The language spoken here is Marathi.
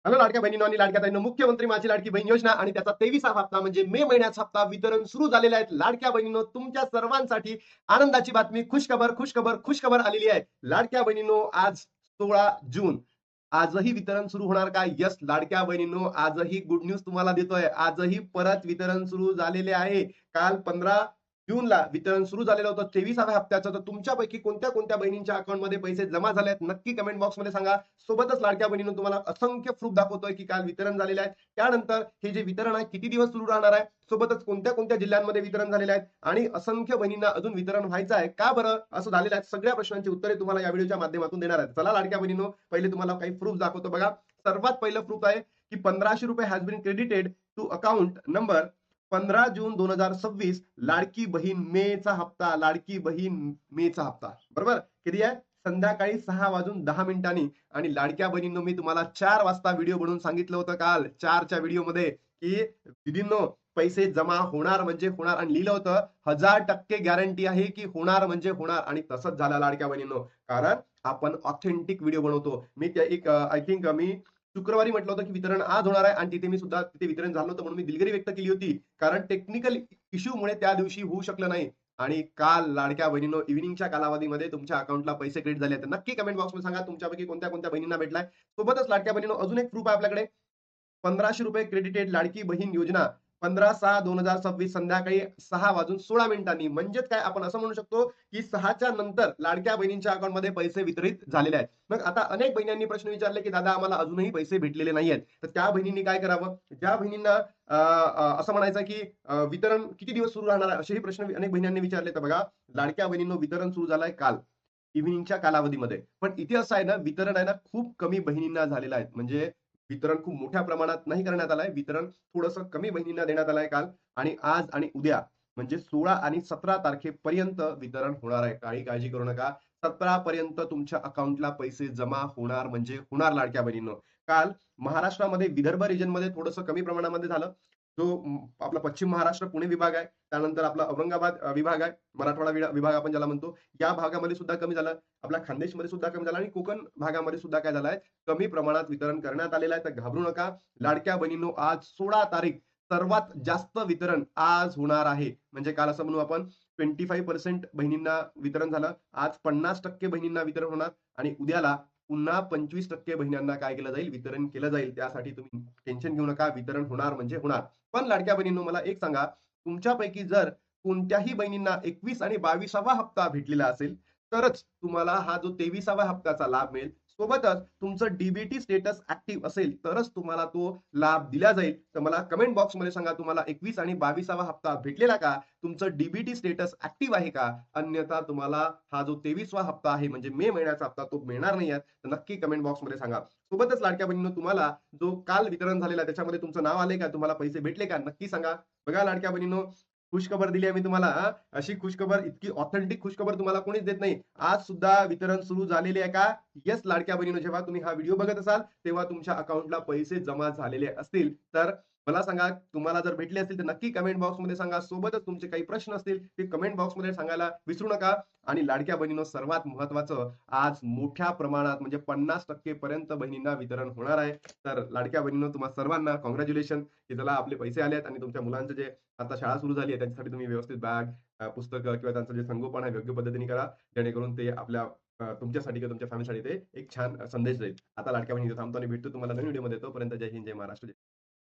हॅलो लाडक्या बहिणींनो आणि लाडक्या ताईंनो, मुख्यमंत्री माझी लाडकी बहीण योजना आणि त्याचा 23वा हप्ता म्हणजे मे महिन्याचा हप्ता वितरण सुरू झालेला आहे. लाडक्या बहिणींनो, तुमच्या सर्वांसाठी आनंदाची बातमी, खुशखबर खुशखबर खुशखबर आलेली आहे. लाडक्या बहिणींनो, आज 16 जून, आजही वितरण सुरू होणार का? यस लाडक्या बहिणींनो, आजही गुड न्यूज तुम्हाला देतोय. आजही परत वितरण सुरू झालेले आहे. काल 15 जूनला वितरण सुरू झालेलं होतं 23व्या हप्त्याचं. तर तुमच्यापैकी कोणत्या कोणत्या बहिणींच्या अकाउंटमध्ये पैसे जमा झाले आहेत नक्की कमेंट बॉक्समध्ये सांगा. सोबतच लाडक्या बहिणींनो, तुम्हाला असंख्य प्रूफ दाखवतोय की काल वितरण झालेले आहे. त्यानंतर हे जे वितरण आहे किती दिवस सुरू राहणार आहे, सोबतच कोणत्या कोणत्या जिल्ह्यांमध्ये वितरण झालेले आहेत आणि असंख्य बहिणींना अजून वितरण व्हायचं आहे का बरं असं झालेलं आहे, सगळ्या प्रश्नांची उत्तरे तुम्हाला या व्हिडिओच्या माध्यमातून देणार आहेत. चला लाडक्या बहिणींनो, पहिले तुम्हाला काही प्रूफ दाखवतो बघा. सर्वात पहिलं प्रूफ आहे की 1500 रुपये has been credited to account number 15 June 2026. Ladki Bahin मेचा हप्ता, लाडकी बहीण मेचा हप्ता बरोबर किती आहे? संध्याकाळी 6:10 आणि लाडक्या बहिणींनो, मी तुम्हाला 4 वाजता व्हिडिओ बनवून सांगितलं होतं काल 4च्या व्हिडिओमध्ये की दीदींनो, पैसे जमा होणार म्हणजे होणार आणि लिहिलं होतं 1000% गॅरंटी आहे की होणार म्हणजे होणार आणि तसंच झालं लाडक्या बहिणींनो. कारण आपण ऑथेंटिक व्हिडिओ बनवतो. मी त्या एक आय थिंक मी शुक्रवारी म्हटलं होतं की वितरण आज होणार आहे आणि तिथे मी सुद्धा तिथे वितरण झालं होतं म्हणून मी दिलगिरी व्यक्त केली होती. कारण टेक्निकल इश्यूमुळे त्या दिवशी होऊ शकलं नाही. आणि काल लाडक्या बहिणींनो, इव्हिनिंगच्या कालावधीमध्ये तुमच्या अकाउंटला पैसे क्रेडिट झाले. तर नक्की कमेंट बॉक्समध्ये सांगा तुमच्यापैकी कोणत्या कोणत्या बहिणींना भेटलाय. सोबतच लाडक्या बहिणींनो, अजून एक प्रूफ आहे आपल्याकडे. 1500 रुपये क्रेडिटेड लाडकी बहीण योजना 15/6/2026 संध्याकाळी 6:16 म्हणजेच काय, आपण असं म्हणू शकतो की 6च्या नंतर लाडक्या बहिणींच्या अकाउंटमध्ये पैसे वितरित झालेले आहेत. मग आता अनेक बहिणींनी प्रश्न विचारले की दादा, आम्हाला अजूनही पैसे भेटलेले नाही आहेत. तर त्या बहिणींनी काय करावं? ज्या बहिणींना असं म्हणायचं की वितरण किती दिवस सुरू राहणार आहे, असेही प्रश्न अनेक बहिणींनी विचारले. तर बघा लाडक्या बहिणींनो, वितरण सुरू झालंय काल इव्हिनिंगच्या कालावधीमध्ये. पण इथे असं आहे ना, वितरण आहे ना खूप कमी बहिणींना झालेलं आहे. म्हणजे वितरण खूप मोठ्या प्रमाणात नाही करण्यात आलंय. वितरण थोडंसं कमी बहिणींना देण्यात आलंय काल आणि आज आणि उद्या म्हणजे 16 आणि 17 तारखेपर्यंत वितरण होणार आहे. काही काळजी करू नका. 17 पर्यंत तुमच्या अकाउंटला पैसे जमा होणार म्हणजे होणार लाडक्या बहिणींनो. काल महाराष्ट्रामध्ये विदर्भ रिजनमध्ये थोडंसं कमी प्रमाणामध्ये झालं. जो आपला पश्चिम महाराष्ट्र पुणे विभाग आहे, त्यानंतर आपला औरंगाबाद विभाग आहे, मराठवाडा विभाग आपण ज्याला म्हणतो, या भागामध्ये सुद्धा कमी झालं. आपल्या खानदेशमध्ये सुद्धा कमी झालं आणि कोकण भागामध्ये सुद्धा काय झालंय, कमी प्रमाणात वितरण करण्यात आलेलं आहे. तर घाबरू नका लाडक्या बहिणींनो. आज 16 तारीख, सर्वात जास्त वितरण आज होणार आहे. म्हणजे काल असं म्हणू आपण 25% बहिणींना वितरण झालं. आज 50% बहिणींना वितरण होणार आणि उद्याला पुन्हा 25% बहिणींना काय केलं जाईल, वितरण केलं जाईल. त्यासाठी तुम्ही टेन्शन घेऊ नका. वितरण होणार म्हणजे होणार. पण लाडक्या बहिणींनो, मला एक सांगा, तुमच्यापैकी जर कोणत्याही बहिणींना 21 आणि 22वा हप्ता भेटलेला असेल, तरच तुम्हाला हा जो 23वा हप्त्याचा लाभ मिळेल. सोबतच तुमचं डीबीटी स्टेटस ऍक्टिव्ह असेल तरच तुम्हाला तो लाभ दिला जाईल. तर मला कमेंट बॉक्समध्ये सांगा, तुम्हाला 21 आणि 22वा हप्ता भेटलेला का? तुमचं डीबीटी स्टेटस ऍक्टिव्ह आहे का? अन्यथा तुम्हाला हा जो 23वा हप्ता आहे म्हणजे मे महिन्याचा हप्ता तो मिळणार नाही आहे. तर नक्की कमेंट बॉक्समध्ये सांगा. सोबतच लाडक्या बहिणींनो, तुम्हाला जो काल वितरण झालेला त्याच्यामध्ये तुमचं नाव आलंय का? तुम्हाला पैसे भेटले का? नक्की सांगा. बघा लाडक्या बहिणींनो, खुशखबर दिली आहे मी तुम्हाला हां. अशी खुशखबर, इतकी ऑथेंटिक खुशखबर तुम्हाला कोणीच देत नाही. आज सुद्धा वितरण सुरू झालेले आहे का? येस लाडक्या बहिणींनो, जेव्हा तुम्ही हा व्हिडिओ बघत असाल, तेव्हा तुमच्या अकाउंटला पैसे जमा झालेले असतील. तर मला सांगा, तुम्हाला जर भेटले असतील तर नक्की कमेंट बॉक्समध्ये सांगा. सोबतच तुमचे काही प्रश्न असतील ते कमेंट बॉक्समध्ये सांगायला विसरू नका. आणि लाडक्या बहिणींनो, सर्वात महत्त्वाचं, आज मोठ्या प्रमाणात म्हणजे 50% पर्यंत बहिणींना वितरण होणार आहे. तर लाडक्या बहिणींनो, तुम्हा सर्वांना काँग्रॅच्युलेशन की चला आपले पैसे आले आहेत आणि तुमच्या मुलांचं जे आता शाळा सुरू झाली आहे त्यांच्यासाठी तुम्ही व्यवस्थित बॅग, पुस्तकं किंवा त्यांचं जे संगोपन आहे योग्य पद्धतीने करा. जेणेकरून ते आपल्या तुमच्यासाठी किंवा तुमच्या फॅमिलीसाठी ते एक छान संदेश देईल. आता लाडक्या बहिणींनो, थांबतो आणि भेटतो तुम्हाला नवीन व्हिडिओमध्ये. तोपर्यंत जय हिंद, जय महाराष्ट्र.